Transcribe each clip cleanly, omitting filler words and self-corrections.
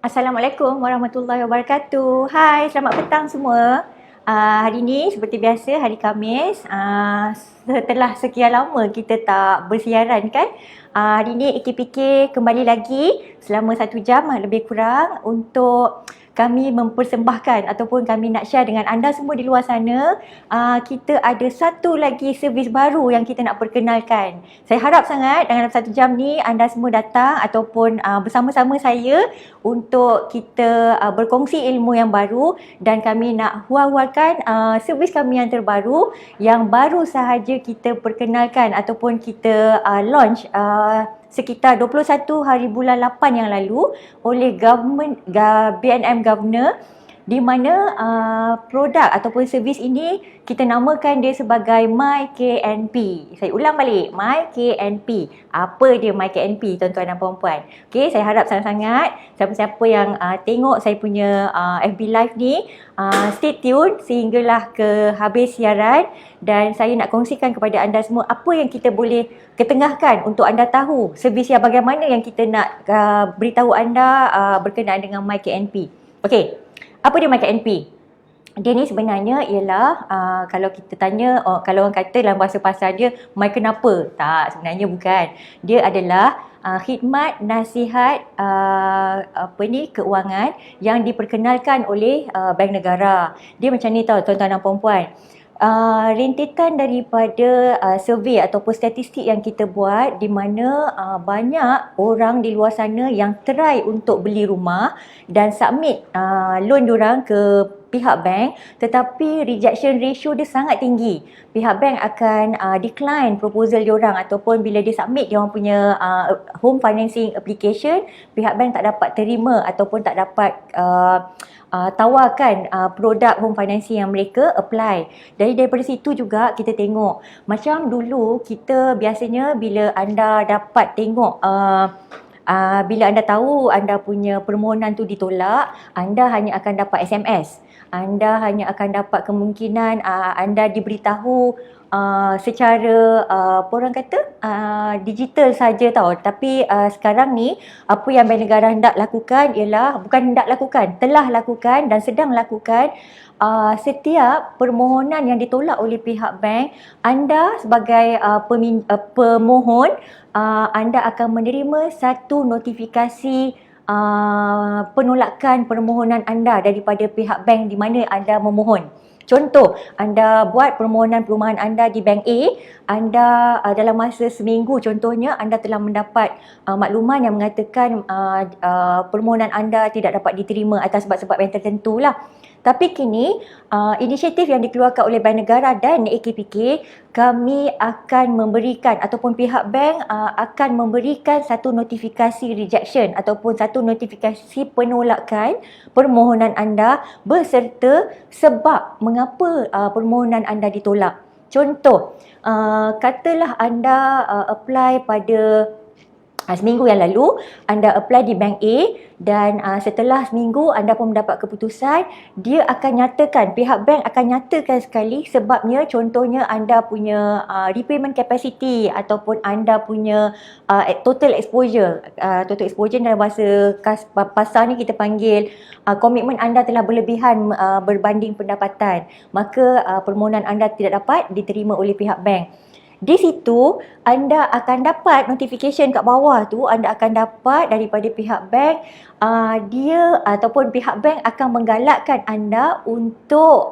Assalamualaikum warahmatullahi wabarakatuh. Hai, selamat petang semua. Hari ini seperti biasa hari Khamis, setelah sekian lama kita tak bersiaran kan. Hari ini AKPK kembali lagi selama 1 jam lebih kurang untuk kami mempersembahkan ataupun kami nak share dengan anda semua di luar sana. Kita ada satu lagi servis baru yang kita nak perkenalkan. Saya harap sangat dalam 1 jam ni anda semua datang ataupun bersama-sama saya untuk kita berkongsi ilmu yang baru, dan kami nak huar-huarkan servis kami yang terbaru yang baru sahaja kita perkenalkan ataupun kita launch sekitar 21 hari bulan 8 yang lalu oleh BNM Governor, di mana produk ataupun servis ini kita namakan dia sebagai MyKNP. Saya ulang balik, MyKNP. Apa dia MyKNP, tuan-tuan dan puan-puan? Okey, saya harap sangat-sangat siapa-siapa yang tengok saya punya FB Live ni stay tune sehinggalah ke habis siaran, dan saya nak kongsikan kepada anda semua apa yang kita boleh ketengahkan untuk anda tahu servis yang bagaimana yang kita nak beritahu anda berkenaan dengan MyKNP. Okey, apa dia MyKNP? Dia ni sebenarnya ialah kalau kita tanya, kalau orang kata dalam bahasa pasar dia, my kenapa? Tak, sebenarnya bukan. Dia adalah khidmat nasihat keuangan yang diperkenalkan oleh Bank Negara. Dia macam ni tau tuan-tuan dan puan-puan. Rentetan daripada survey ataupun statistik yang kita buat, di mana banyak orang di luar sana yang try untuk beli rumah dan submit loan diorang ke pihak bank, tetapi rejection ratio dia sangat tinggi. Pihak bank akan decline proposal diorang, ataupun bila dia submit diorang punya home financing application, pihak bank tak dapat terima ataupun tak dapat tawarkan produk home financing yang mereka apply. Jadi daripada situ juga kita tengok, macam dulu kita biasanya bila anda dapat tengok bila anda tahu anda punya permohonan tu ditolak, anda hanya akan dapat SMS. Anda hanya akan dapat kemungkinan anda diberitahu secara apa orang kata digital saja tau. Tapi sekarang ni apa yang Bank Negara hendak lakukan ialah, bukan hendak lakukan, telah lakukan dan sedang lakukan, setiap permohonan yang ditolak oleh pihak bank, anda sebagai pemohon, anda akan menerima satu notifikasi penolakan permohonan anda daripada pihak bank di mana anda memohon. Contoh, anda buat permohonan perumahan anda di Bank A, anda dalam masa seminggu contohnya, anda telah mendapat makluman yang mengatakan permohonan anda tidak dapat diterima atas sebab-sebab yang tertentu lah. Tapi kini inisiatif yang dikeluarkan oleh Bank Negara dan AKPK, kami akan memberikan ataupun pihak bank akan memberikan satu notifikasi rejection ataupun satu notifikasi penolakan permohonan anda beserta sebab mengapa permohonan anda ditolak. Contoh, katalah anda apply pada seminggu yang lalu, anda apply di Bank A, dan setelah seminggu anda pun mendapat keputusan, dia akan nyatakan, pihak bank akan nyatakan sekali sebabnya. Contohnya anda punya repayment capacity ataupun anda punya total exposure. Total exposure dalam bahasa pasar ni kita panggil komitmen anda telah berlebihan berbanding pendapatan, maka permohonan anda tidak dapat diterima oleh pihak bank. Di situ anda akan dapat notification kat bawah tu, anda akan dapat daripada pihak bank, dia ataupun pihak bank akan menggalakkan anda untuk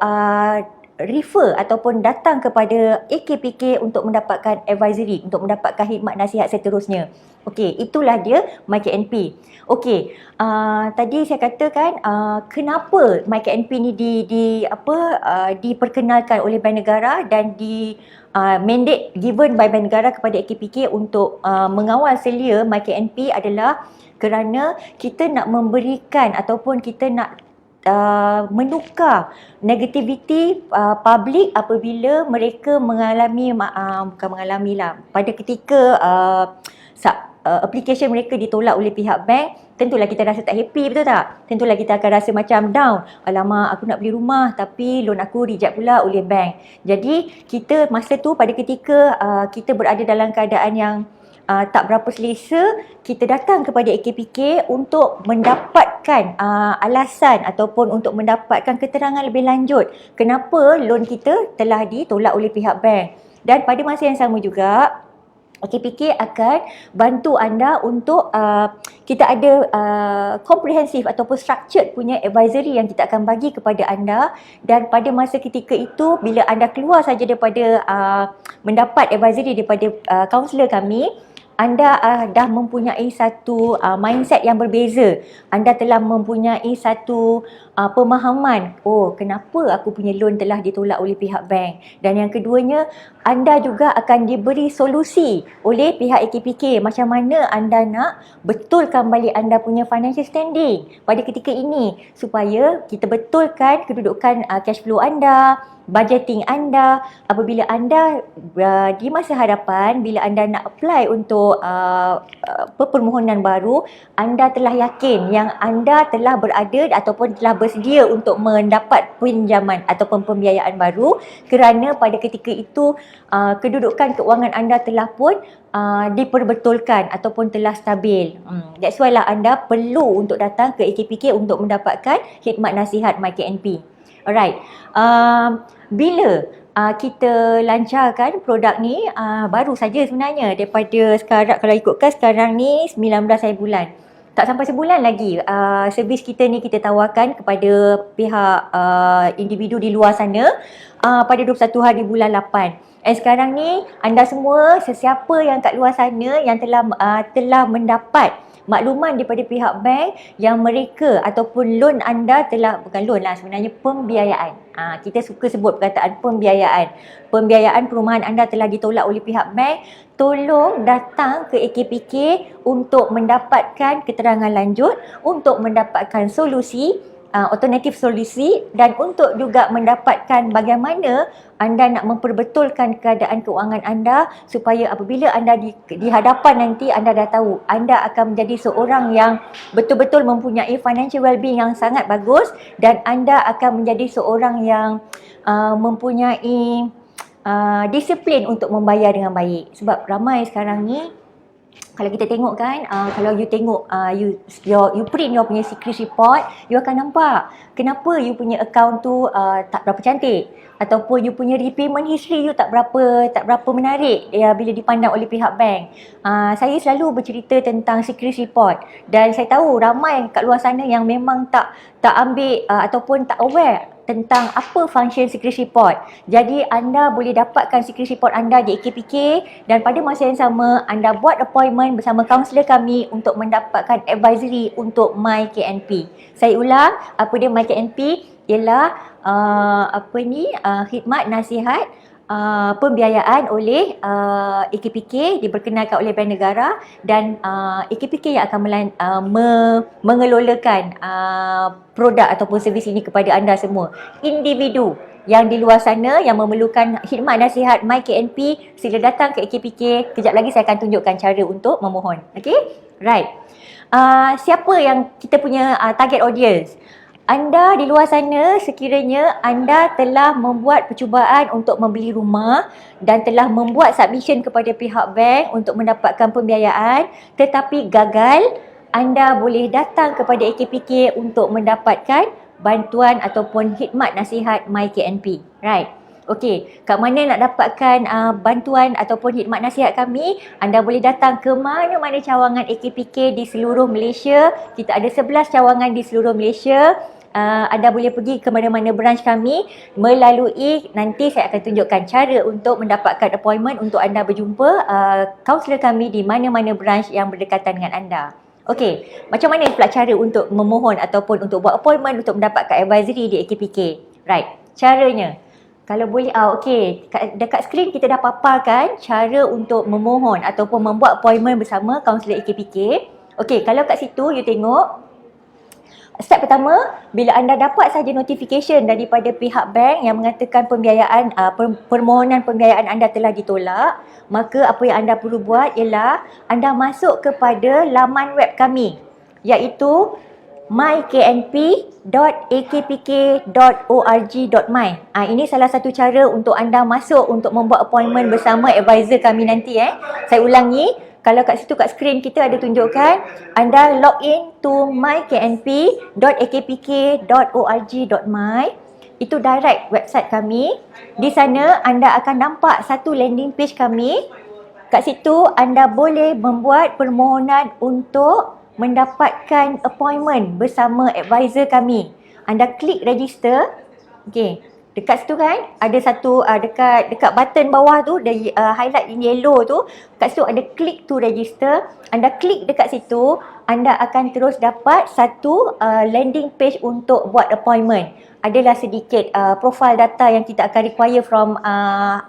refer ataupun datang kepada AKPK untuk mendapatkan advisory, untuk mendapatkan khidmat nasihat seterusnya. Okey, itulah dia MyKNP. Okey, tadi saya katakan kenapa MyKNP ni diperkenalkan oleh Bank Negara dan mandate given by Bank Negara kepada AKPK untuk mengawal selia MyKNP adalah kerana kita nak memberikan ataupun kita nak menukar negativiti public apabila mereka mengalami pada ketika application mereka ditolak oleh pihak bank. Tentulah kita rasa tak happy, betul tak? Tentulah kita akan rasa macam down. Alamak, aku nak beli rumah tapi loan aku reject pula oleh bank. Jadi kita masa tu pada ketika kita berada dalam keadaan yang tak berapa selesa, kita datang kepada AKPK untuk mendapatkan alasan ataupun untuk mendapatkan keterangan lebih lanjut kenapa loan kita telah ditolak oleh pihak bank. Dan pada masa yang sama juga, AKPK akan bantu anda untuk kita ada komprehensif ataupun structured punya advisory yang kita akan bagi kepada anda. Dan pada masa ketika itu, bila anda keluar saja daripada mendapat advisory daripada kaunselor kami, anda dah mempunyai satu mindset yang berbeza. Anda telah mempunyai satu pemahaman, oh kenapa aku punya loan telah ditolak oleh pihak bank. Dan yang keduanya, anda juga akan diberi solusi oleh pihak AKPK macam mana anda nak betulkan balik anda punya financial standing pada ketika ini, supaya kita betulkan kedudukan cash flow anda, budgeting anda. Apabila anda di masa hadapan, bila anda nak apply untuk permohonan baru, anda telah yakin yang anda telah berada ataupun telah bersedia untuk mendapat pinjaman ataupun pembiayaan baru, kerana pada ketika itu kedudukan keuangan anda telah pun diperbetulkan ataupun telah stabil. That's why lah anda perlu untuk datang ke AKPK untuk mendapatkan khidmat nasihat MyKNP. Alright. Bila kita lancarkan produk ni, baru saja sebenarnya daripada sekarang, kalau ikutkan sekarang ni 19 hari bulan. Tak sampai sebulan lagi servis kita ni kita tawarkan kepada pihak individu di luar sana pada 21 hari bulan 8. Sekarang ni anda semua, sesiapa yang kat luar sana yang telah mendapat makluman daripada pihak bank yang mereka ataupun loan anda telah, bukan loan lah sebenarnya, pembiayaan. Kita suka sebut perkataan pembiayaan. Pembiayaan perumahan anda telah ditolak oleh pihak bank, tolong datang ke AKPK untuk mendapatkan keterangan lanjut, untuk mendapatkan solusi, alternatif solusi, dan untuk juga mendapatkan bagaimana anda nak memperbetulkan keadaan keuangan anda, supaya apabila anda di hadapan nanti, anda dah tahu anda akan menjadi seorang yang betul-betul mempunyai financial well-being yang sangat bagus, dan anda akan menjadi seorang yang mempunyai disiplin untuk membayar dengan baik. Sebab ramai sekarang ni, kalau kita tengok kan, kalau you tengok, you print your punya secret report, you akan nampak kenapa you punya account tu tak berapa cantik, ataupun you punya repayment history you tak berapa menarik bila dipandang oleh pihak bank. Saya selalu bercerita tentang secret report, dan saya tahu ramai kat luar sana yang memang tak ambil ataupun tak aware tentang apa function secret report. Jadi anda boleh dapatkan secret report anda di AKPK, dan pada masa yang sama anda buat appointment bersama kaunselor kami untuk mendapatkan advisory untuk MyKNP. Saya ulang, apa dia MyKNP? Ialah khidmat nasihat pembiayaan oleh AKPK, diperkenalkan oleh Bank Negara, dan AKPK yang akan mengelolakan produk ataupun servis ini kepada anda semua. Individu yang di luar sana yang memerlukan khidmat nasihat MyKNP, sila datang ke AKPK. Kejap lagi saya akan tunjukkan cara untuk memohon. Okay? Right. Siapa yang kita punya target audience? Anda di luar sana, sekiranya anda telah membuat percubaan untuk membeli rumah dan telah membuat submission kepada pihak bank untuk mendapatkan pembiayaan tetapi gagal, anda boleh datang kepada AKPK untuk mendapatkan bantuan ataupun khidmat nasihat MyKNP. Right. Okey, kat mana nak dapatkan bantuan ataupun khidmat nasihat kami? Anda boleh datang ke mana-mana cawangan AKPK di seluruh Malaysia. Kita ada 11 cawangan di seluruh Malaysia. Anda boleh pergi ke mana-mana branch kami melalui, nanti saya akan tunjukkan cara untuk mendapatkan appointment untuk anda berjumpa kaunselor kami di mana-mana branch yang berdekatan dengan anda. Okey, macam mana pula cara untuk memohon ataupun untuk buat appointment untuk mendapatkan advisory di AKPK? Right, caranya. Kalau boleh, okey, dekat skrin kita dah paparkan cara untuk memohon ataupun membuat appointment bersama kaunselor AKPK. Okey, kalau kat situ you tengok, step pertama, bila anda dapat saja notification daripada pihak bank yang mengatakan pembiayaan, permohonan pembiayaan anda telah ditolak, maka apa yang anda perlu buat ialah anda masuk kepada laman web kami, iaitu myknp.akpk.org.my. Ini salah satu cara untuk anda masuk untuk membuat appointment bersama advisor kami nanti. Saya ulangi, kalau kat situ kat skrin kita ada tunjukkan, anda log in to myknp.akpk.org.my. Itu direct website kami. Di sana anda akan nampak satu landing page kami. Kat situ anda boleh membuat permohonan untuk mendapatkan appointment bersama advisor kami. Anda klik register. Okey, dekat situ kan ada satu dekat button bawah tu ada highlight in yellow tu. Kat situ ada click to register. Anda klik dekat situ, anda akan terus dapat satu landing page untuk buat appointment. Adalah sedikit profile data yang kita akan require from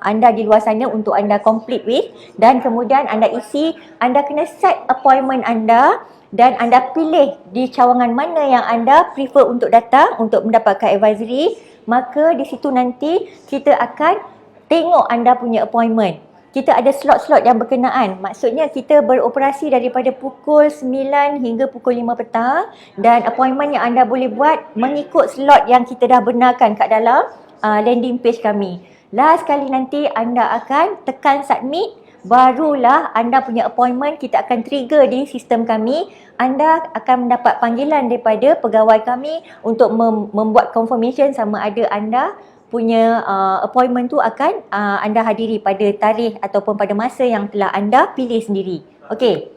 anda di luar sana untuk anda complete with, dan kemudian anda isi, anda kena set appointment anda dan anda pilih di cawangan mana yang anda prefer untuk datang untuk mendapatkan advisory. Maka di situ nanti kita akan tengok anda punya appointment. Kita ada slot-slot yang berkenaan. Maksudnya kita beroperasi daripada pukul 9 hingga pukul 5 petang, dan appointment yang anda boleh buat mengikut slot yang kita dah benarkan kat dalam landing page kami. Last kali nanti anda akan tekan submit, barulah anda punya appointment kita akan trigger di sistem kami. Anda akan mendapat panggilan daripada pegawai kami untuk membuat confirmation sama ada anda punya appointment tu akan anda hadiri pada tarikh ataupun pada masa yang telah anda pilih sendiri. Okey,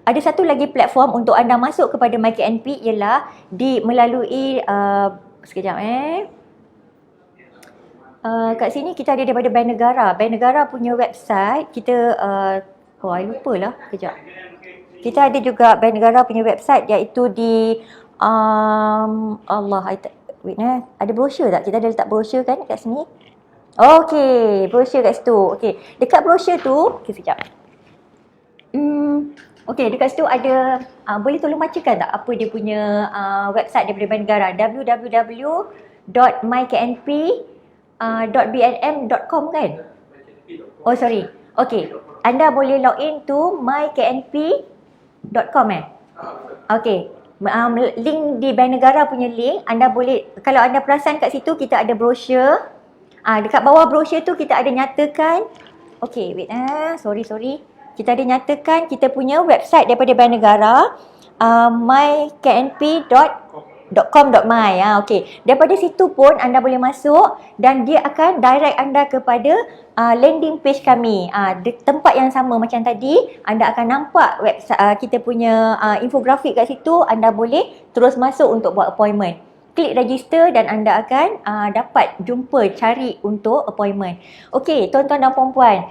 ada satu lagi platform untuk anda masuk kepada MyKNP ialah melalui sekejap kat sini kita ada daripada Bank Negara. Bank Negara punya website kita I lupa lah kejap. Kita ada juga Bank Negara punya website, iaitu di ada brosur tak? Kita ada letak brosur kan kat sini. Okey, brosur kat situ. Okey, dekat brosur tu, sekejap. Okey, dekat situ ada boleh tolong bacakan tak apa dia punya website daripada Bank Negara, www.myknp.bnm.com kan? Oh sorry. Okey, anda boleh log in to myknp.com Okey. Link di Bank Negara punya link, anda boleh, kalau anda perasan kat situ kita ada brosur. Dekat bawah brosur tu kita ada nyatakan, okey wait sorry. Kita ada nyatakan kita punya website daripada Bank Negara, myknp.com.my. Okey, daripada situ pun anda boleh masuk dan dia akan direct anda kepada landing page kami. Di tempat yang sama macam tadi, anda akan nampak website kita punya infografik kat situ. Anda boleh terus masuk untuk buat appointment. Klik register dan anda akan dapat cari untuk appointment. Okey, tuan-tuan dan puan-puan,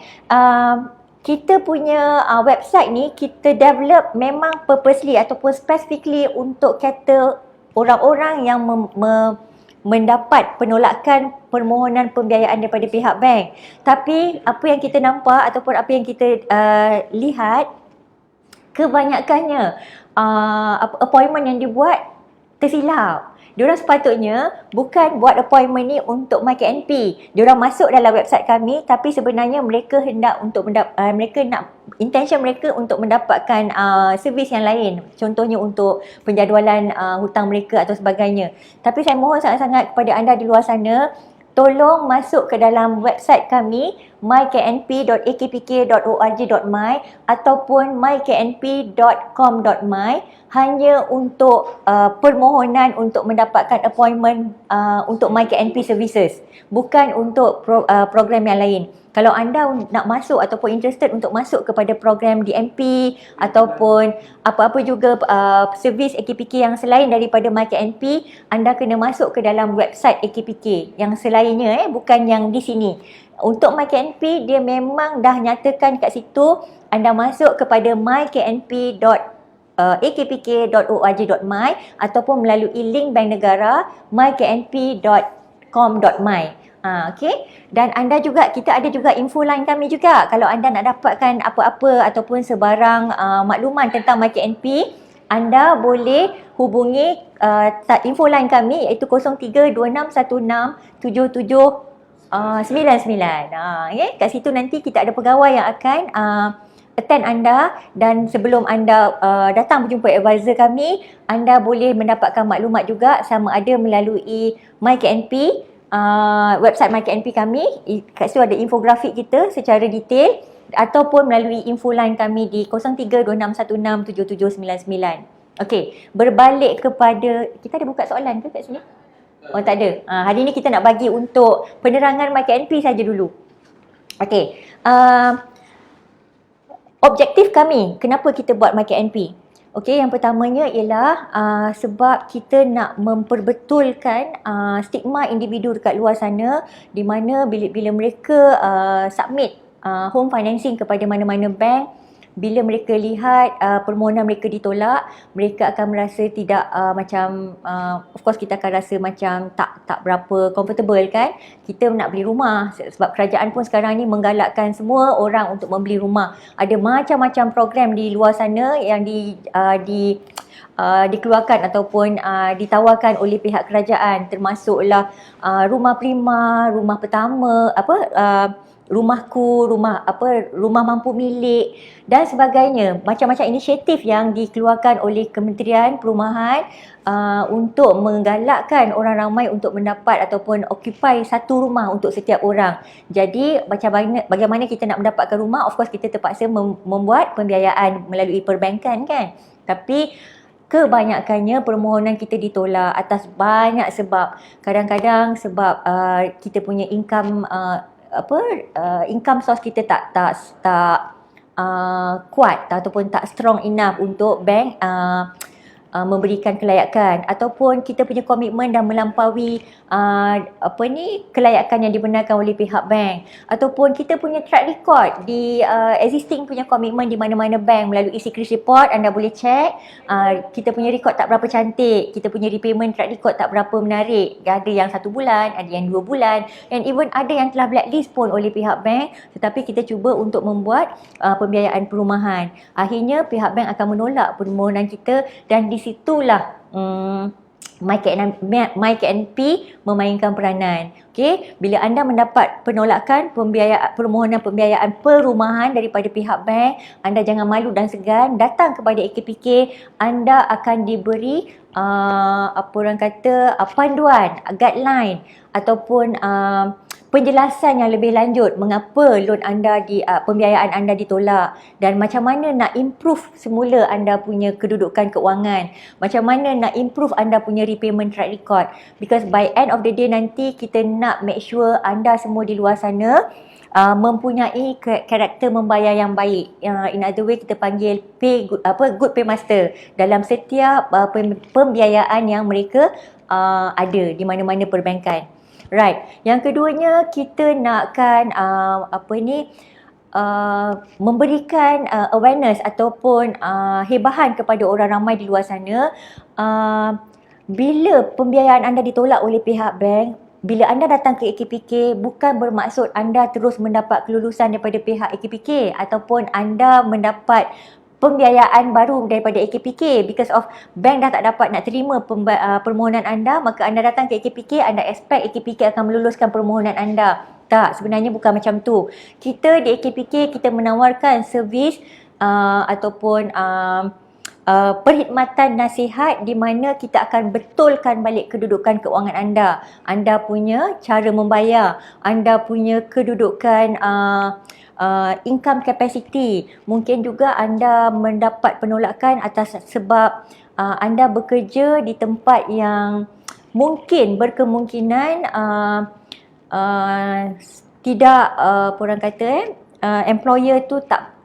kita punya website ni kita develop memang purposely ataupun specifically untuk cater orang-orang yang mendapat penolakan permohonan pembiayaan daripada pihak bank. Tapi apa yang kita nampak ataupun apa yang kita lihat, kebanyakannya appointment yang dibuat tersilap. Diorang sepatutnya bukan buat appointment ni untuk MyKNP. Diorang masuk dalam website kami, tapi sebenarnya mereka hendak untuk intention mereka untuk mendapatkan servis yang lain. Contohnya untuk penjadualan hutang mereka atau sebagainya. Tapi saya mohon sangat-sangat kepada anda di luar sana, tolong masuk ke dalam website kami myknp.akpk.org.my ataupun myknp.com.my hanya untuk permohonan untuk mendapatkan appointment untuk MyKNP services, bukan untuk program yang lain. Kalau anda nak masuk ataupun interested untuk masuk kepada program DMP ataupun apa-apa juga servis AKPK yang selain daripada MyKNP, anda kena masuk ke dalam website AKPK yang selainnya, bukan yang di sini. Untuk MyKNP, dia memang dah nyatakan kat situ, anda masuk kepada myknp.akpk.org.my ataupun melalui link Bank Negara myknp.com.my. Okey, dan anda juga, kita ada juga info line kami juga. Kalau anda nak dapatkan apa-apa ataupun sebarang makluman tentang MyKNP, anda boleh hubungi info line kami, iaitu 0326167799. Okay? Kat situ nanti kita ada pegawai yang akan attend anda, dan sebelum anda datang berjumpa advisor kami, anda boleh mendapatkan maklumat juga sama ada melalui MyKNP, website MyKNP kami. Kat situ ada infografik kita secara detail, ataupun melalui info line kami di 0326167799. Okey, berbalik kepada, kita ada buka soalan ke kat sini? Oh, tak ada. Hari ni kita nak bagi untuk penerangan MyKNP saja dulu. Okey. Objektif kami, kenapa kita buat MyKNP? Okey, yang pertamanya ialah sebab kita nak memperbetulkan stigma individu dekat luar sana, di mana bila mereka submit home financing kepada mana-mana bank, bila mereka lihat permohonan mereka ditolak, mereka akan merasa tidak of course kita akan rasa macam tak berapa comfortable kan. Kita nak beli rumah sebab kerajaan pun sekarang ni menggalakkan semua orang untuk membeli rumah. Ada macam-macam program di luar sana yang dikeluarkan ataupun ditawarkan oleh pihak kerajaan, termasuklah rumah prima, rumah pertama, rumahku, rumah mampu milik dan sebagainya. Macam-macam inisiatif yang dikeluarkan oleh Kementerian Perumahan untuk menggalakkan orang ramai untuk mendapat ataupun occupy satu rumah untuk setiap orang. Jadi bagaimana kita nak mendapatkan rumah? Of course kita terpaksa membuat pembiayaan melalui perbankan kan. Tapi kebanyakannya permohonan kita ditolak atas banyak sebab. Kadang-kadang sebab kita punya income income source kita tak kuat ataupun tak strong enough untuk bank memberikan kelayakan, ataupun kita punya komitmen dah melampaui kelayakan yang dibenarkan oleh pihak bank, ataupun kita punya track record di existing punya komitmen di mana-mana bank melalui security report. Anda boleh check kita punya record tak berapa cantik, kita punya repayment track record tak berapa menarik, ada yang 1 bulan, ada yang 2 bulan, and even ada yang telah blacklist pun oleh pihak bank, tetapi kita cuba untuk membuat pembiayaan perumahan. Akhirnya pihak bank akan menolak permohonan kita, dan di situlah MyKNP memainkan peranan. Okey, bila anda mendapat penolakan permohonan pembiayaan perumahan daripada pihak bank, anda jangan malu dan segan datang kepada AKPK. Anda akan diberi panduan, guideline ataupun penjelasan yang lebih lanjut mengapa loan anda pembiayaan anda ditolak, dan macam mana nak improve semula anda punya kedudukan keuangan, macam mana nak improve anda punya repayment track record, because by end of the day nanti kita nak make sure anda semua di luar sana mempunyai karakter membayar yang baik. In other way kita panggil good paymaster dalam setiap pembiayaan yang mereka ada di mana-mana perbankan. Right. Yang keduanya, kita nakkan memberikan awareness ataupun hebahan kepada orang ramai di luar sana. Bila pembiayaan anda ditolak oleh pihak bank, bila anda datang ke AKPK, bukan bermaksud anda terus mendapat kelulusan daripada pihak AKPK ataupun anda mendapat pembiayaan baru daripada AKPK, because of bank dah tak dapat nak terima permohonan anda, maka anda datang ke AKPK, anda expect AKPK akan meluluskan permohonan anda. Tak, sebenarnya bukan macam tu. Kita di AKPK, kita menawarkan servis ataupun perkhidmatan nasihat di mana kita akan betulkan balik kedudukan keuangan anda. Anda punya cara membayar, anda punya kedudukan income capacity. Mungkin juga anda mendapat penolakan atas sebab anda bekerja di tempat yang mungkin berkemungkinan tidak orang kata employer tu tak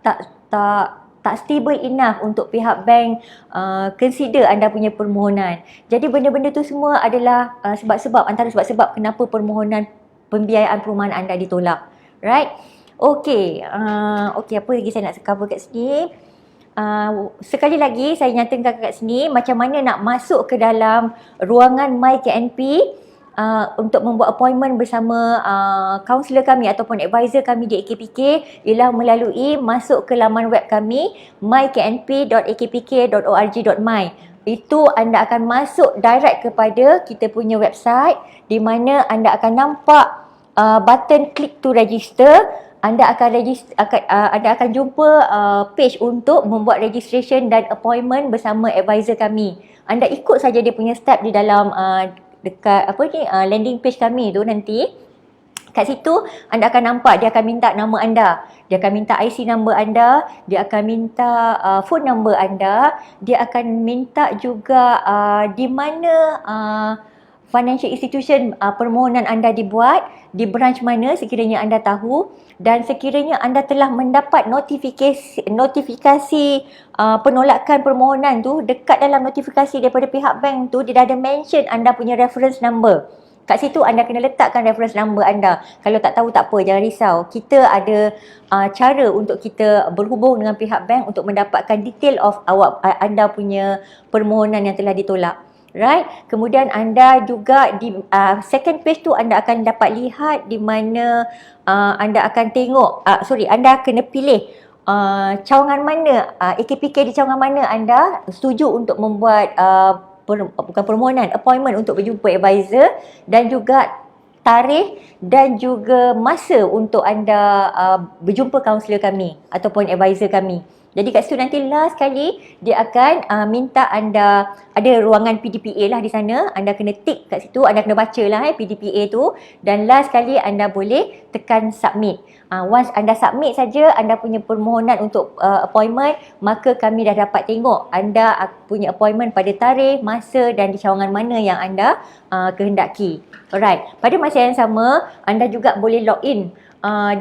stable enough untuk pihak bank consider anda punya permohonan. Jadi benda-benda tu semua adalah sebab-sebab, antara sebab-sebab kenapa permohonan pembiayaan perumahan anda ditolak. Right? Okey, apa lagi saya nak cover kat sini? Sekali lagi saya nyatakan kat sini macam mana nak masuk ke dalam ruangan MyKNP untuk membuat appointment bersama kaunselor kami ataupun advisor kami di AKPK, ialah melalui masuk ke laman web kami myknp.akpk.org.my. Itu anda akan masuk direct kepada kita punya website, di mana anda akan nampak button click to register. anda akan jumpa page untuk membuat registration dan appointment bersama advisor kami. Anda ikut saja dia punya step di dalam dekat landing page kami tu nanti. Kat situ anda akan nampak dia akan minta nama anda, dia akan minta IC number anda, dia akan minta phone number anda, dia akan minta juga di mana financial institution permohonan anda dibuat, di branch mana sekiranya anda tahu, dan sekiranya anda telah mendapat notifikasi penolakan permohonan tu, dekat dalam notifikasi daripada pihak bank tu dia dah ada mention anda punya reference number. Kat situ anda kena letakkan reference number anda. Kalau tak tahu tak apa, jangan risau. Kita ada cara untuk kita berhubung dengan pihak bank untuk mendapatkan detail of anda punya permohonan yang telah ditolak. Right? Kemudian anda juga di second page tu anda akan dapat lihat di mana anda akan tengok, anda kena pilih cawangan mana, AKPK di cawangan mana anda setuju untuk membuat permohonan, appointment untuk berjumpa advisor, dan juga tarikh dan juga masa untuk anda berjumpa kaunselor kami ataupun advisor kami. Jadi kat situ nanti last kali dia akan minta anda, ada ruangan PDPA lah di sana, anda kena tick kat situ, anda kena baca lah PDPA tu, dan last kali anda boleh tekan submit. Once anda submit saja anda punya permohonan untuk appointment, maka kami dah dapat tengok anda punya appointment pada tarikh, masa dan di cawangan mana yang anda kehendaki. Alright, pada masa yang sama anda juga boleh log in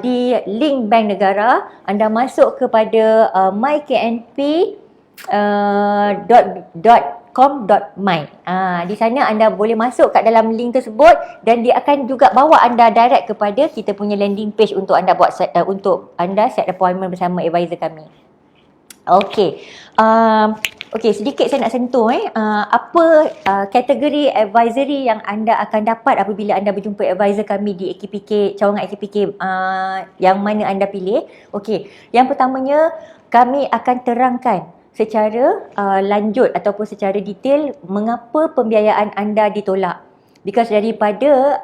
di link Bank Negara. Anda masuk kepada myknp.com.my. Di sana anda boleh masuk kat dalam link tersebut dan dia akan juga bawa anda direct kepada kita punya landing page untuk anda untuk anda set appointment bersama advisor kami. Okey. Okey, sedikit saya nak sentuh apa kategori advisory yang anda akan dapat apabila anda berjumpa advisor kami di AKPK, cawangan AKPK yang mana anda pilih. Okey, yang pertamanya kami akan terangkan secara lanjut ataupun secara detail mengapa pembiayaan anda ditolak. Because daripada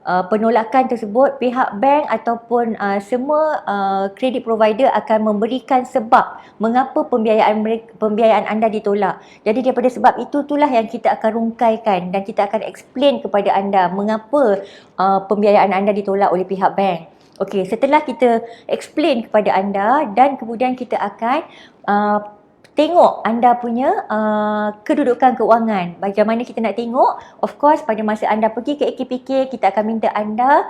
penolakan tersebut, pihak bank ataupun semua credit provider akan memberikan sebab mengapa pembiayaan anda ditolak. Jadi daripada sebab itulah yang kita akan rungkaikan dan kita akan explain kepada anda mengapa pembiayaan anda ditolak oleh pihak bank. Okey, setelah kita explain kepada anda dan kemudian kita akan tengok anda punya kedudukan keuangan. Bagaimana kita nak tengok? Of course, pada masa anda pergi ke AKPK, kita akan minta anda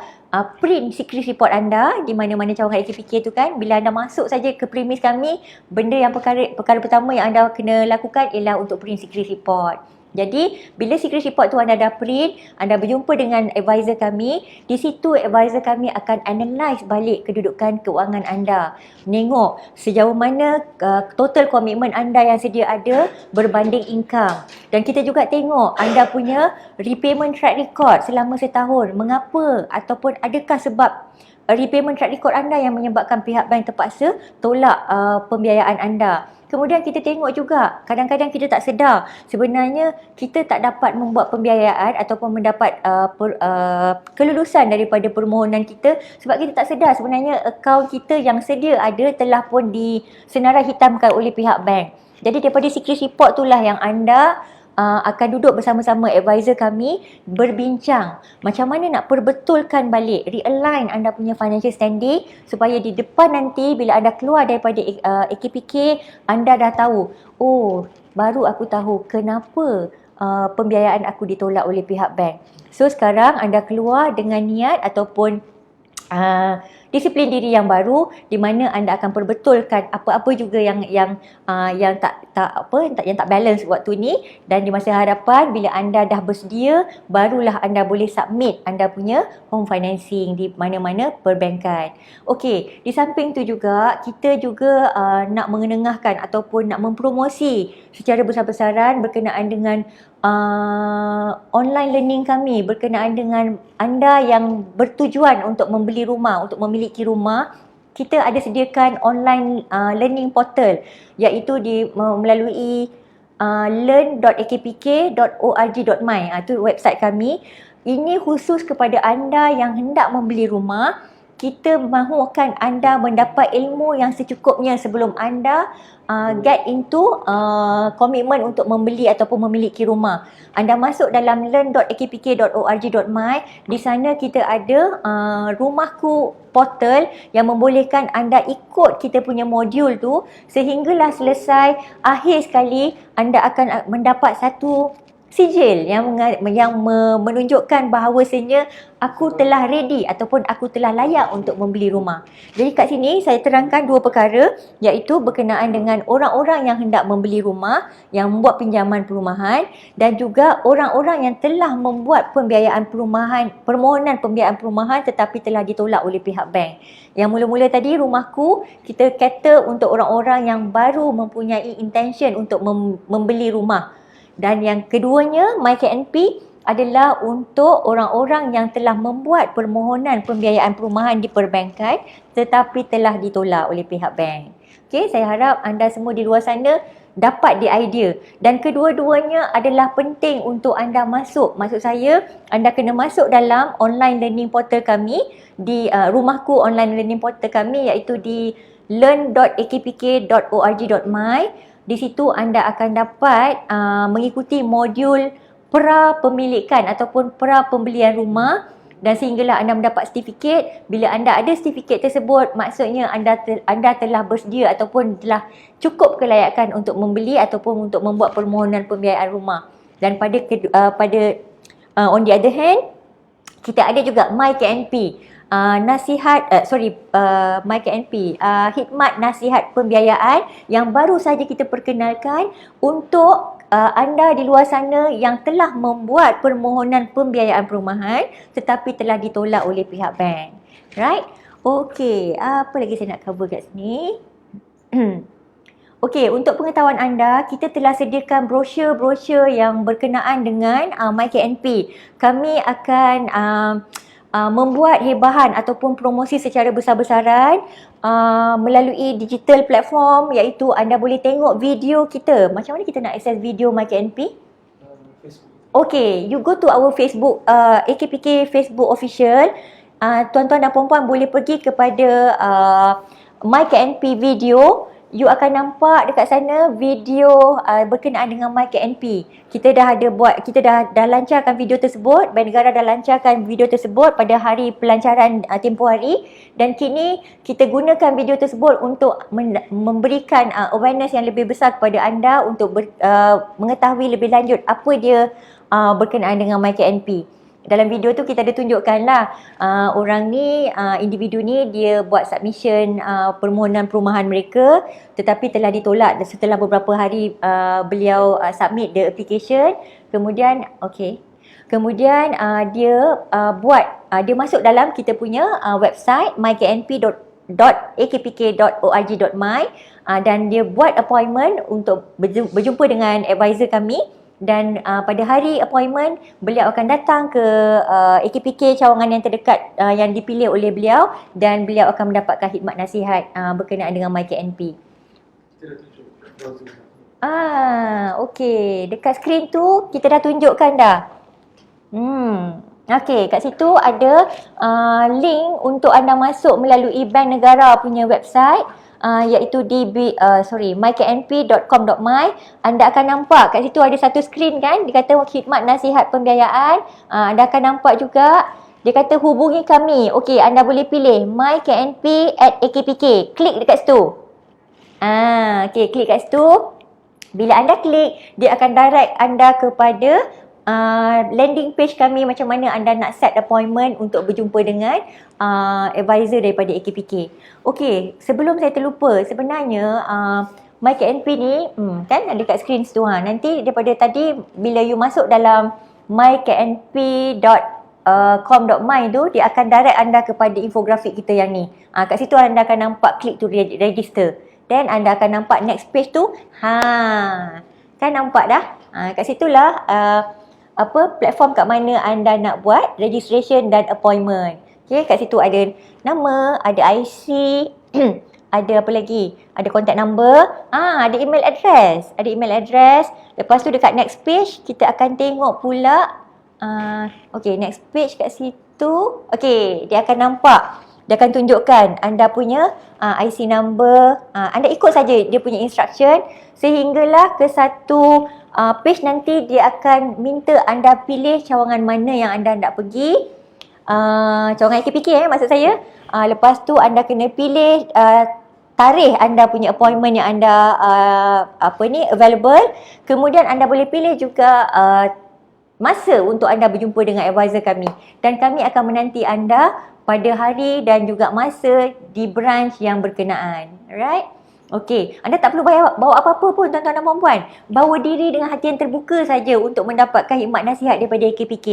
print security report anda di mana-mana cawangan AKPK tu kan. Bila anda masuk saja ke premis kami, benda yang perkara pertama yang anda kena lakukan ialah untuk print security report. Jadi, bila security report tu anda dah print, anda berjumpa dengan advisor kami, di situ advisor kami akan analyse balik kedudukan keuangan anda. Menengok sejauh mana total komitmen anda yang sedia ada berbanding income. Dan kita juga tengok anda punya repayment track record selama setahun. Mengapa ataupun adakah sebab repayment track record anda yang menyebabkan pihak bank terpaksa tolak pembiayaan anda. Kemudian kita tengok juga, kadang-kadang kita tak sedar sebenarnya kita tak dapat membuat pembiayaan ataupun mendapat kelulusan daripada permohonan kita sebab kita tak sedar sebenarnya akaun kita yang sedia ada telah pun disenarai hitamkan oleh pihak bank. Jadi daripada security report itulah yang anda akan duduk bersama-sama advisor kami berbincang macam mana nak perbetulkan balik, realign anda punya financial standing supaya di depan nanti bila anda keluar daripada AKPK anda dah tahu, oh baru aku tahu kenapa pembiayaan aku ditolak oleh pihak bank. So sekarang anda keluar dengan niat ataupun disiplin diri yang baru di mana anda akan perbetulkan apa-apa juga yang tak balance waktu ni, dan di masa hadapan bila anda dah bersedia barulah anda boleh submit anda punya home financing di mana-mana perbankan. Okey, di samping tu juga kita juga nak mengenengahkan ataupun nak mempromosi secara besar-besaran berkenaan dengan online learning kami berkenaan dengan anda yang bertujuan untuk membeli rumah, untuk memiliki rumah. Kita ada sediakan online learning portal iaitu melalui learn.akpk.org.my. Itu website kami. Ini khusus kepada anda yang hendak membeli rumah kita mahukan anda mendapat ilmu yang secukupnya sebelum anda get into komitmen untuk membeli ataupun memiliki rumah. Anda masuk dalam learn.akpk.org.my. Di sana kita ada Rumahku portal yang membolehkan anda ikut kita punya modul tu sehinggalah selesai. Akhir sekali anda akan mendapat satu sijil yang menunjukkan bahawasanya aku telah ready ataupun aku telah layak untuk membeli rumah. Jadi kat sini saya terangkan dua perkara, iaitu berkenaan dengan orang-orang yang hendak membeli rumah, yang membuat pinjaman perumahan, dan juga orang-orang yang telah membuat permohonan pembiayaan perumahan tetapi telah ditolak oleh pihak bank. Yang mula-mula tadi Rumahku, kita kata untuk orang-orang yang baru mempunyai intention untuk membeli rumah. Dan yang keduanya, MyKNP adalah untuk orang-orang yang telah membuat permohonan pembiayaan perumahan di perbankan tetapi telah ditolak oleh pihak bank. Okey, saya harap anda semua di luar sana dapat di idea, dan kedua-duanya adalah penting untuk anda masuk. Maksud saya, anda kena masuk dalam online learning portal kami di Rumahku online learning portal kami, iaitu di learn.akpk.org.my. Di situ anda akan dapat mengikuti modul pra-pemilikan ataupun pra-pembelian rumah, dan sehinggalah anda mendapat sertifikat. Bila anda ada sertifikat tersebut, maksudnya anda telah bersedia ataupun telah cukup kelayakan untuk membeli ataupun untuk membuat permohonan pembiayaan rumah. Dan pada on the other hand, kita ada juga MyKNP. MyKNP, khidmat nasihat pembiayaan yang baru saja kita perkenalkan untuk anda di luar sana yang telah membuat permohonan pembiayaan perumahan tetapi telah ditolak oleh pihak bank. Right? Okey, apa lagi saya nak cover kat sini? Okey, untuk pengetahuan anda, kita telah sediakan brosur-brosur yang berkenaan dengan MyKNP. Kami akan membuat hebahan ataupun promosi secara besar-besaran melalui digital platform, iaitu anda boleh tengok video kita. Macam mana kita nak akses video MyKNP? Okay, you go to our Facebook, AKPK Facebook official. Tuan-tuan dan puan-puan boleh pergi kepada MyKNP video. You akan nampak dekat sana video berkenaan dengan MyKNP. Kita dah lancarkan video tersebut. Bank Negara dah lancarkan video tersebut pada hari pelancaran tempoh hari, dan kini kita gunakan video tersebut untuk memberikan awareness yang lebih besar kepada anda untuk mengetahui lebih lanjut apa dia berkenaan dengan MyKNP. Dalam video tu kita ada tunjukkan lah orang ni, individu ni dia buat submission permohonan perumahan mereka tetapi telah ditolak setelah beberapa hari beliau submit the application. Kemudian dia masuk dalam kita punya website myknp.akpk.org.my dan dia buat appointment untuk berjumpa dengan advisor kami. Dan pada hari appointment, beliau akan datang ke AKPK cawangan yang terdekat yang dipilih oleh beliau, dan beliau akan mendapatkan khidmat nasihat berkenaan dengan MyKNP. Okey, dekat skrin tu kita dah tunjukkan dah. Okey, kat situ ada link untuk anda masuk melalui Bank Negara punya website, iaitu di myknp.com.my. Anda akan nampak kat situ ada satu skrin kan, dia kata khidmat nasihat pembiayaan. Anda akan nampak juga dia kata hubungi kami. Okey, anda boleh pilih myknp@akpk. Klik dekat situ. Okey, klik kat situ. Bila anda klik, dia akan direct anda kepada landing page kami, macam mana anda nak set appointment untuk berjumpa dengan advisor daripada AKPK. Okey, sebelum saya terlupa, sebenarnya MyKNP ni kan ada kat skrin situ. Nanti daripada tadi bila you masuk dalam myknp.com.my tu, dia akan direct anda kepada infografik kita yang ni. Kat situ anda akan nampak klik to register. Then anda akan nampak next page tu. Kan nampak dah? Kat situlah platform kat mana anda nak buat registration dan appointment. Okay, kat situ ada nama, ada IC, ada apa lagi? Ada contact number, ada email address. Ada email address. Lepas tu dekat next page, kita akan tengok pula. Okay, next page kat situ. Okay, dia akan nampak dia akan tunjukkan anda punya IC number. Anda ikut saja dia punya instruction sehinggalah ke satu page nanti dia akan minta anda pilih cawangan mana yang anda nak pergi. Cawangan AKPK maksud saya. Lepas tu anda kena pilih tarikh anda punya appointment yang anda available. Kemudian anda boleh pilih juga masa untuk anda berjumpa dengan advisor kami, dan kami akan menanti anda pada hari dan juga masa di branch yang berkenaan. Alright? Okey, anda tak perlu bawa apa-apa pun tuan-tuan dan puan-puan. Bawa diri dengan hati yang terbuka saja untuk mendapatkan khidmat nasihat daripada AKPK.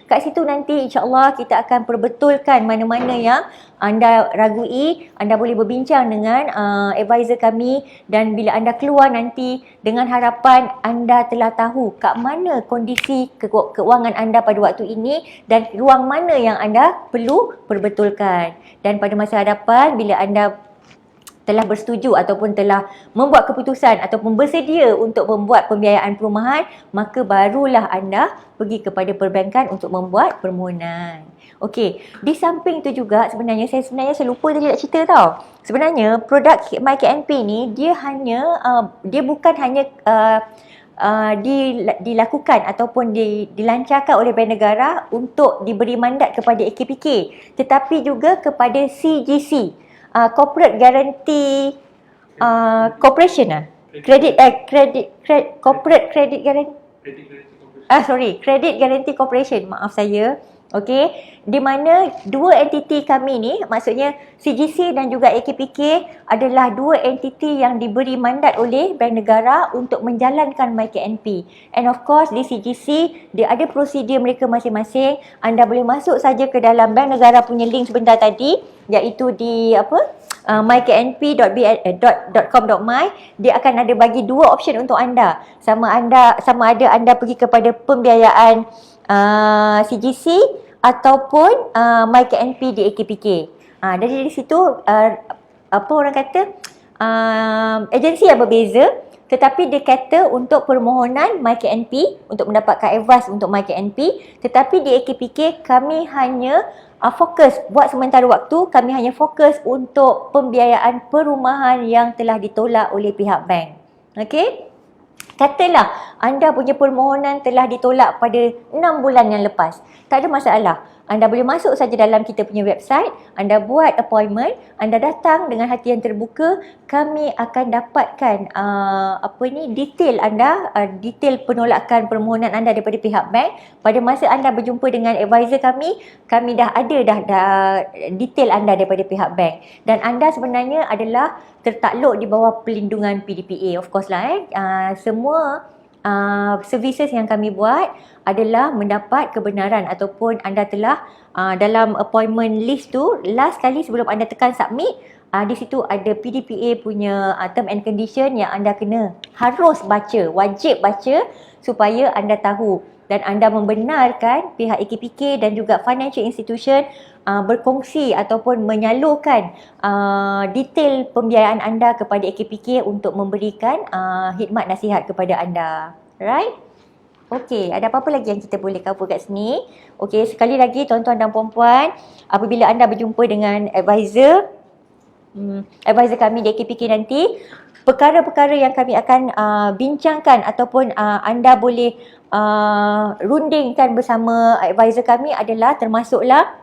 Kat situ nanti insya-Allah kita akan perbetulkan mana-mana yang anda ragui. Anda boleh berbincang dengan advisor kami, dan bila anda keluar nanti dengan harapan anda telah tahu kat mana kondisi keuangan anda pada waktu ini dan ruang mana yang anda perlu perbetulkan. Dan pada masa hadapan bila anda telah bersetuju ataupun telah membuat keputusan ataupun bersedia untuk membuat pembiayaan perumahan, maka barulah anda pergi kepada perbankan untuk membuat permohonan. Okey, di samping itu juga sebenarnya saya lupa tadi nak cerita tau. Sebenarnya produk MyKNP ni dia bukan hanya dilakukan ataupun dilancarkan oleh Bank Negara untuk diberi mandat kepada AKPK, tetapi juga kepada CGC, Corporate Guarantee Corporation Corporate Credit Guarantee Credit Guarantee Corporation, maaf saya. Okey, di mana dua entiti kami ni, maksudnya CGC dan juga AKPK adalah dua entiti yang diberi mandat oleh Bank Negara untuk menjalankan MyKNP. And of course di CGC dia ada prosedur mereka masing-masing. Anda boleh masuk saja ke dalam Bank Negara punya link sebentar tadi, iaitu di myknp.com.my. Dia akan ada bagi dua option untuk anda. Sama ada anda pergi kepada pembiayaan CGC ataupun MyKNP di AKPK. Dari situ orang kata agensi yang berbeza, tetapi dia kata untuk permohonan MyKNP untuk mendapatkan advice untuk MyKNP, tetapi di AKPK kami hanya fokus buat sementara waktu, kami hanya fokus untuk pembiayaan perumahan yang telah ditolak oleh pihak bank. Okey? Katalah anda punya permohonan telah ditolak pada 6 bulan yang lepas. Tak ada masalah. Anda boleh masuk saja dalam kita punya website, anda buat appointment, anda datang dengan hati yang terbuka, kami akan dapatkan detail anda, detail penolakan permohonan anda daripada pihak bank. Pada masa anda berjumpa dengan advisor kami dah ada detail anda daripada pihak bank, dan anda sebenarnya adalah tertakluk di bawah pelindungan PDPA. Of course lah semua services yang kami buat adalah mendapat kebenaran ataupun anda telah dalam appointment list tu, last kali sebelum anda tekan submit, di situ ada PDPA punya term and condition yang anda harus baca, wajib baca supaya anda tahu dan anda membenarkan pihak AKPK dan juga financial institution berkongsi ataupun menyalurkan detail pembiayaan anda kepada AKPK untuk memberikan khidmat nasihat kepada anda. Right? Okey, ada apa-apa lagi yang kita boleh cover kat sini? Okey, sekali lagi tuan-tuan dan puan-puan, apabila anda berjumpa dengan advisor kami di AKPK nanti, perkara-perkara yang kami akan bincangkan ataupun anda boleh rundingkan bersama advisor kami adalah termasuklah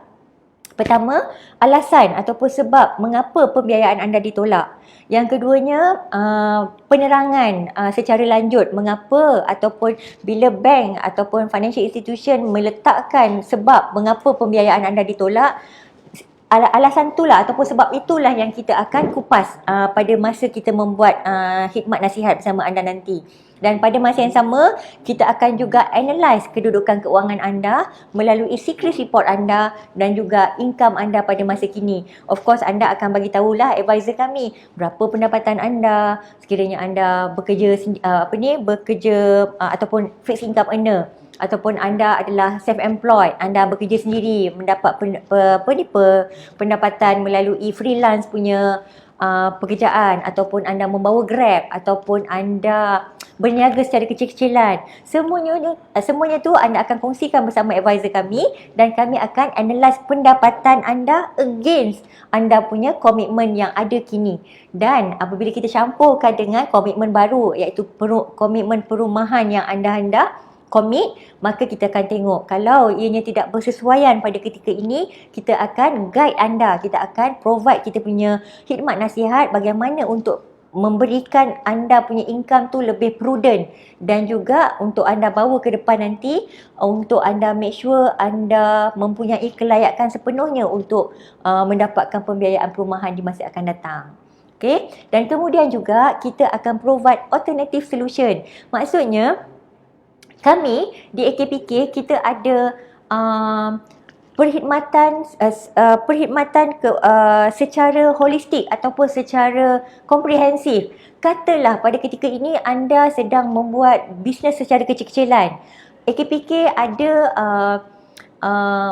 pertama, alasan ataupun sebab mengapa pembiayaan anda ditolak. Yang keduanya, penerangan secara lanjut mengapa ataupun bila bank ataupun financial institution meletakkan sebab mengapa pembiayaan anda ditolak. Alasan itulah ataupun sebab itulah yang kita akan kupas pada masa kita membuat khidmat nasihat bersama anda nanti. Dan pada masa yang sama, kita akan juga analyse kedudukan keuangan anda melalui secret report anda dan juga income anda pada masa kini. Of course, anda akan bagi tahulah advisor kami berapa pendapatan anda sekiranya anda bekerja ataupun fixed income earner, ataupun anda adalah self-employed, anda bekerja sendiri mendapat pendapatan melalui freelance punya pekerjaan ataupun anda membawa Grab ataupun anda berniaga secara kecil-kecilan, semuanya tu anda akan kongsikan bersama advisor kami dan kami akan analyse pendapatan anda against anda punya komitmen yang ada kini. Dan apabila kita campurkan dengan komitmen baru iaitu komitmen perumahan yang anda hendak komit, maka kita akan tengok kalau ianya tidak bersesuaian pada ketika ini, kita akan guide anda, kita akan provide kita punya khidmat nasihat bagaimana untuk memberikan anda punya income tu lebih prudent dan juga untuk anda bawa ke depan nanti untuk anda make sure anda mempunyai kelayakan sepenuhnya untuk mendapatkan pembiayaan perumahan di masa akan datang. Okay? Dan kemudian juga kita akan provide alternative solution. Maksudnya kami di AKPK kita ada perkhidmatan secara holistik ataupun secara komprehensif. Katalah pada ketika ini anda sedang membuat bisnes secara kecil-kecilan. AKPK ada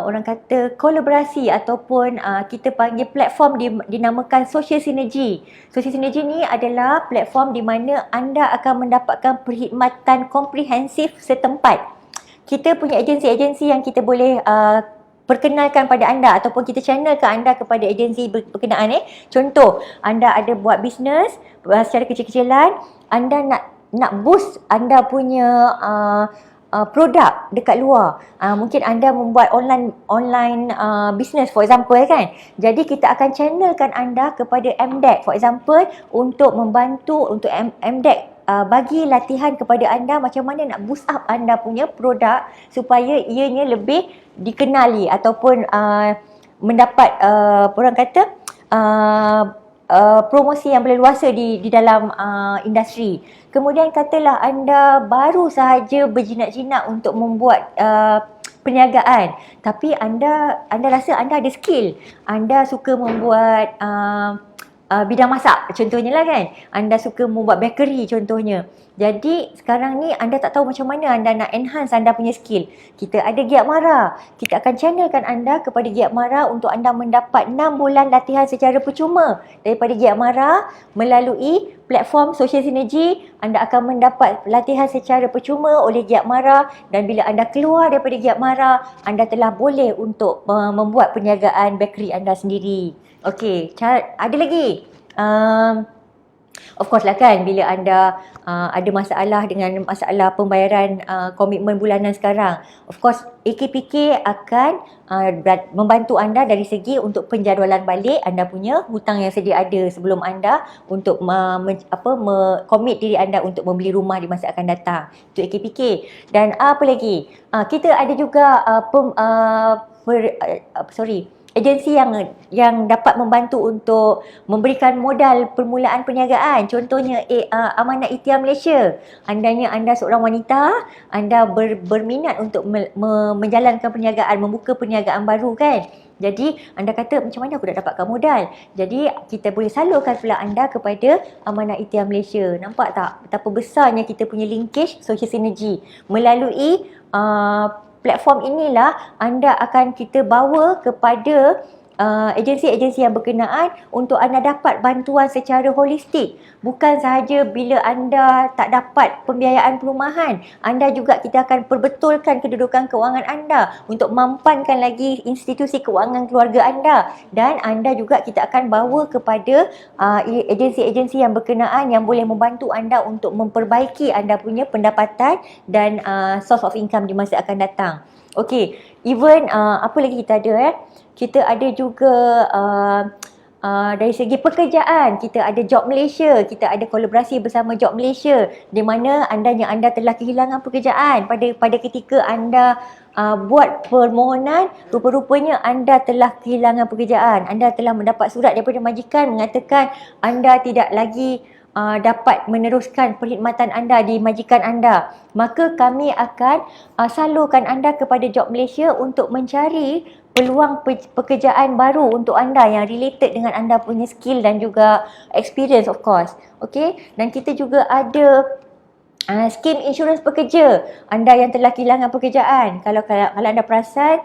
orang kata kolaborasi ataupun kita panggil platform dinamakan Social Synergy. Social Synergy ni adalah platform di mana anda akan mendapatkan perkhidmatan komprehensif setempat. Kita punya agensi-agensi yang kita boleh perkenalkan pada anda ataupun kita channelkan anda kepada agensi berkenaan. Contoh, anda ada buat bisnes secara kecil-kecilan, anda nak boost anda punya produk dekat luar. Mungkin anda membuat online business for example kan. Jadi kita akan channelkan anda kepada MDEC for example untuk membantu untuk MDEC bagi latihan kepada anda macam mana nak boost up anda punya produk supaya ianya lebih dikenali ataupun mendapat orang kata promosi yang berleluasa di dalam industri. Kemudian katalah anda baru sahaja berjinak-jinak untuk membuat perniagaan, tapi anda rasa anda ada skill, anda suka membuat bidang masak contohnya lah kan, anda suka membuat bakery contohnya. Jadi sekarang ni anda tak tahu macam mana anda nak enhance anda punya skill. Kita ada Giat Mara. Kita akan channelkan anda kepada Giat Mara untuk anda mendapat 6 bulan latihan secara percuma daripada Giat Mara melalui platform Social Synergy. Anda akan mendapat latihan secara percuma oleh Giat Mara dan bila anda keluar daripada Giat Mara, anda telah boleh untuk membuat perniagaan bakery anda sendiri. Okey, ada lagi. Of course lah kan, bila anda ada masalah dengan masalah pembayaran komitmen bulanan sekarang, of course AKPK akan membantu anda dari segi untuk penjadualan balik anda punya hutang yang sedia ada sebelum anda untuk komit diri anda untuk membeli rumah di masa akan datang. Itu AKPK. Dan apa lagi? Kita ada juga agensi yang dapat membantu untuk memberikan modal permulaan perniagaan. Contohnya Amanah Ikhtiar Malaysia. Anda seorang wanita, anda berminat untuk menjalankan perniagaan, membuka perniagaan baru kan. Jadi anda kata macam mana aku nak dapatkan modal? Jadi kita boleh salurkan pula anda kepada Amanah Ikhtiar Malaysia. Nampak tak betapa besarnya kita punya linkage Social Synergy. Melalui platform inilah anda akan kita bawa kepada agensi-agensi yang berkenaan untuk anda dapat bantuan secara holistik. Bukan sahaja bila anda tak dapat pembiayaan perumahan, anda juga kita akan perbetulkan kedudukan kewangan anda untuk mampankan lagi institusi kewangan keluarga anda, dan anda juga kita akan bawa kepada agensi-agensi yang berkenaan yang boleh membantu anda untuk memperbaiki anda punya pendapatan dan source of income di masa akan datang. Okey, even apa lagi kita ada kita ada juga dari segi pekerjaan, kita ada Job Malaysia, kita ada kolaborasi bersama Job Malaysia di mana anda telah kehilangan pekerjaan pada ketika anda buat permohonan, rupa-rupanya anda telah kehilangan pekerjaan, anda telah mendapat surat daripada majikan mengatakan anda tidak lagi dapat meneruskan perkhidmatan anda di majikan anda, maka kami akan salurkan anda kepada Job Malaysia untuk mencari peluang pekerjaan baru untuk anda yang related dengan anda punya skill dan juga experience of course. Okay, dan kita juga ada Skim insurans pekerja, anda yang telah kehilangan pekerjaan. Kalau anda perasan,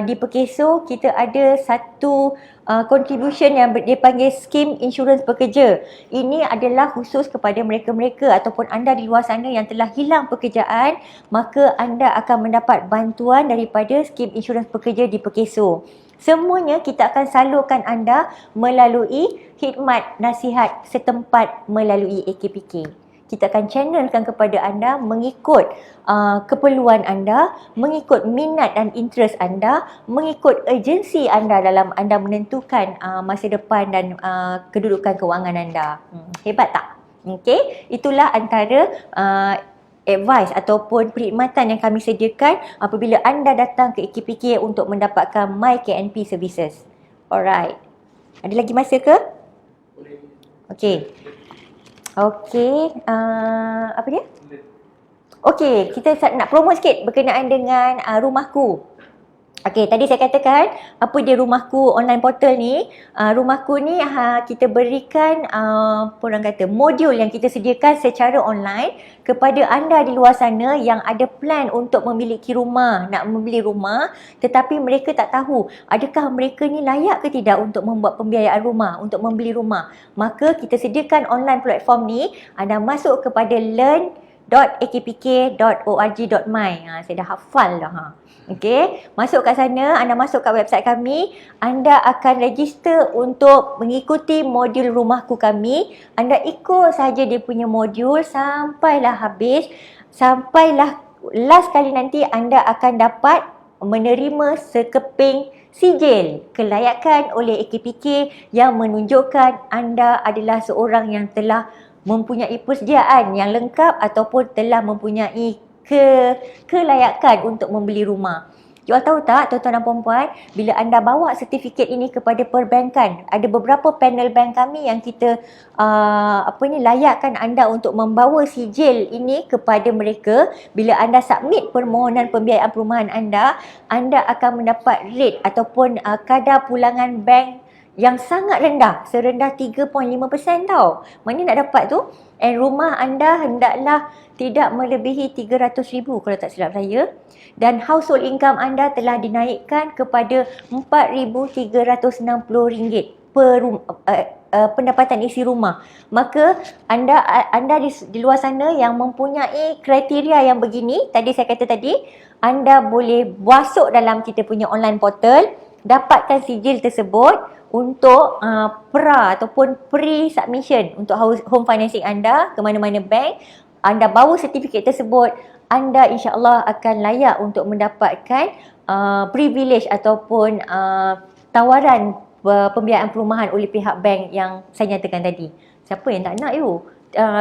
di Perkeso kita ada satu contribution yang dipanggil skim insurans pekerja. Ini adalah khusus kepada mereka-mereka ataupun anda di luar sana yang telah hilang pekerjaan, maka anda akan mendapat bantuan daripada skim insurans pekerja di Perkeso. Semuanya kita akan salurkan anda melalui khidmat nasihat setempat melalui AKPK. Kita akan channelkan kepada anda mengikut keperluan anda, mengikut minat dan interest anda, mengikut urgensi anda dalam anda menentukan masa depan dan kedudukan kewangan anda. Hebat tak? Okey, itulah antara advice ataupun perkhidmatan yang kami sediakan apabila anda datang ke AKPK untuk mendapatkan My KNP Services. Alright. Ada lagi masa ke? Boleh. Okey. Okey, apa dia? Okey, kita nak promo sikit berkenaan dengan Rumahku. Okey, tadi saya katakan apa dia Rumahku online portal ni. Rumahku ni kita berikan orang kata modul yang kita sediakan secara online kepada anda di luar sana yang ada plan untuk memiliki rumah, nak membeli rumah, tetapi mereka tak tahu adakah mereka ni layak ke tidak untuk membuat pembiayaan rumah, untuk membeli rumah. Maka kita sediakan online platform ni, anda masuk kepada learn.akpk.org.my. Saya dah hafal dah. Okey, masuk kat sana, anda masuk kat website kami, anda akan register untuk mengikuti modul Rumahku kami. Anda ikut saja dia punya modul sampailah habis, sampailah last kali nanti anda akan dapat menerima sekeping sijil kelayakan oleh AKPK yang menunjukkan anda adalah seorang yang telah mempunyai persediaan yang lengkap ataupun telah mempunyai kelayakan untuk membeli rumah. You all tahu tak, tuan-tuan dan puan-puan, bila anda bawa sertifikat ini kepada perbankan, ada beberapa panel bank kami yang kita layakkan anda untuk membawa sijil ini kepada mereka. Bila anda submit permohonan pembiayaan perumahan anda akan mendapat rate ataupun kadar pulangan bank yang sangat rendah, serendah 3.5% tau. Mana nak dapat tu? And rumah anda hendaklah tidak melebihi 300,000 kalau tak silap saya. Dan household income anda telah dinaikkan kepada RM4,360 per pendapatan isi rumah. Maka anda di luar sana yang mempunyai kriteria yang begini, tadi saya kata tadi, anda boleh masuk dalam kita punya online portal, dapatkan sijil tersebut untuk ataupun pre-submission untuk home financing anda ke mana-mana bank. Anda bawa sertifikat tersebut, anda insya-Allah akan layak untuk mendapatkan privilege ataupun tawaran pembiayaan perumahan oleh pihak bank yang saya nyatakan tadi. Siapa yang tak nak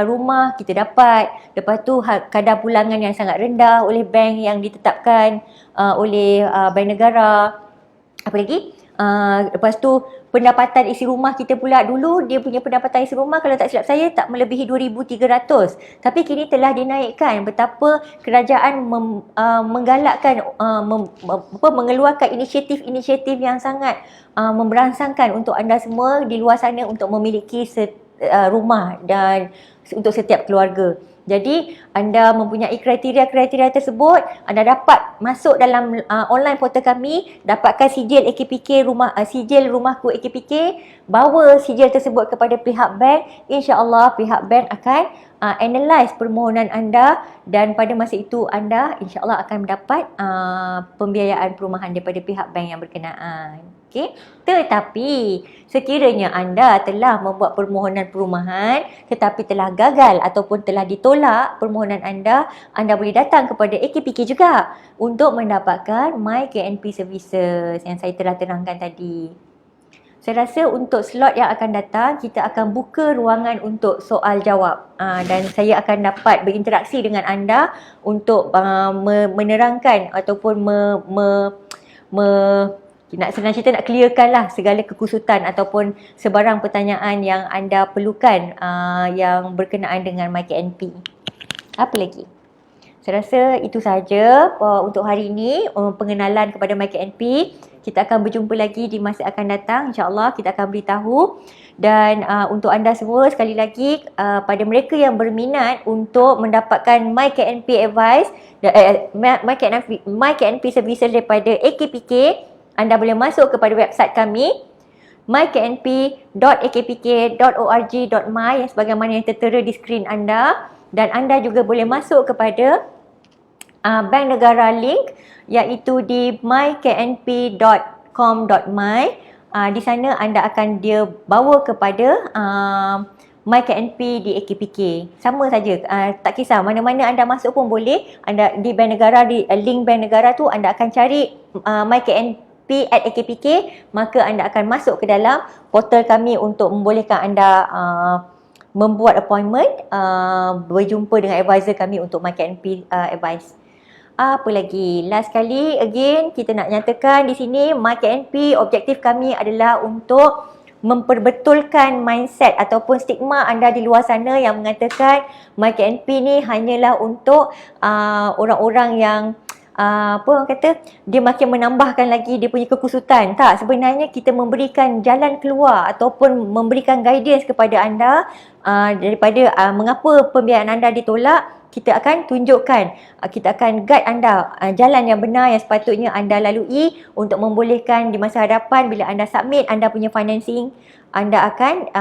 rumah kita dapat, lepas tu kadar pulangan yang sangat rendah oleh bank yang ditetapkan oleh bank negara. Apa lagi? Lepas tu pendapatan isi rumah kita pula, dulu dia punya pendapatan isi rumah kalau tak silap saya tak melebihi 2,300, tapi kini telah dinaikkan. Betapa kerajaan menggalakkan mengeluarkan inisiatif-inisiatif yang sangat memberangsangkan untuk anda semua di luar sana untuk memiliki rumah dan untuk setiap keluarga. Jadi anda mempunyai kriteria-kriteria tersebut, anda dapat masuk dalam online portal kami, dapatkan sijil AKPK sijil Rumahku AKPK, bawa sijil tersebut kepada pihak bank. Insya-Allah pihak bank akan analyse permohonan anda dan pada masa itu anda insya-Allah akan mendapat pembiayaan perumahan daripada pihak bank yang berkenaan. Okey, tetapi sekiranya anda telah membuat permohonan perumahan tetapi telah gagal ataupun telah ditolak permohonan anda boleh datang kepada AKPK juga untuk mendapatkan My KNP Services yang saya telah terangkan tadi. Saya rasa untuk slot yang akan datang, kita akan buka ruangan untuk soal jawab dan saya akan dapat berinteraksi dengan anda untuk menerangkan ataupun nak senang cerita, nak clearkan lah segala kekusutan ataupun sebarang pertanyaan yang anda perlukan yang berkenaan dengan My KNP. Apa lagi? Saya rasa itu sahaja untuk hari ini, pengenalan kepada MyKNP. Kita akan berjumpa lagi di masa akan datang. InsyaAllah kita akan beritahu. Dan untuk anda semua, sekali lagi, pada mereka yang berminat untuk mendapatkan MyKNP advice, MyKNP services daripada AKPK, anda boleh masuk kepada website kami, myknp.akpk.org.my, yang sebagaimana yang tertera di skrin anda. Dan anda juga boleh masuk kepada Bank Negara link, iaitu di myknp.com.my. Di sana anda akan dia bawa kepada MyKNP di AKPK. Sama saja, tak kisah mana-mana anda masuk pun boleh. Anda di Bank Negara, di link Bank Negara tu anda akan cari MyKNP at AKPK, maka anda akan masuk ke dalam portal kami untuk membolehkan anda membuat appointment, berjumpa dengan advisor kami untuk MyKNP advice. Apa lagi? Last kali, again, kita nak nyatakan di sini, MyKNP, objektif kami adalah untuk memperbetulkan mindset ataupun stigma anda di luar sana yang mengatakan MyKNP ni hanyalah untuk orang-orang yang apa orang kata, dia makin menambahkan lagi dia punya kekusutan. Tak, sebenarnya kita memberikan jalan keluar ataupun memberikan guidance kepada anda daripada mengapa pembiayaan anda ditolak. Kita akan tunjukkan, kita akan guide anda jalan yang benar yang sepatutnya anda lalui untuk membolehkan di masa hadapan bila anda submit anda punya financing, anda akan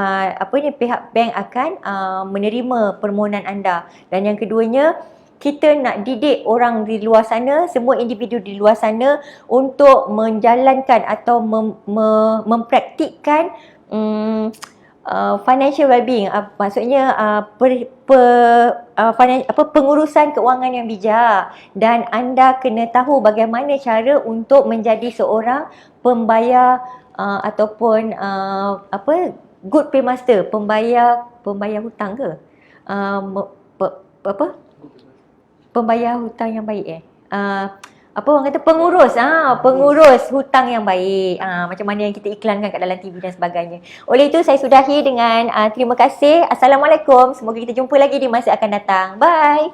pihak bank akan menerima permohonan anda. Dan yang keduanya, kita nak didik orang di luar sana, semua individu di luar sana untuk menjalankan atau mempraktikkan financial well-being, maksudnya pengurusan keuangan yang bijak. Dan anda kena tahu bagaimana cara untuk menjadi seorang pembayar ataupun good paymaster, pembayar hutang ke? Pembayar hutang yang baik apa orang kata, pengurus hutang yang baik, macam mana yang kita iklankan kat dalam TV dan sebagainya. Oleh itu saya sudahi dengan terima kasih. Assalamualaikum, semoga kita jumpa lagi di masa akan datang. Bye.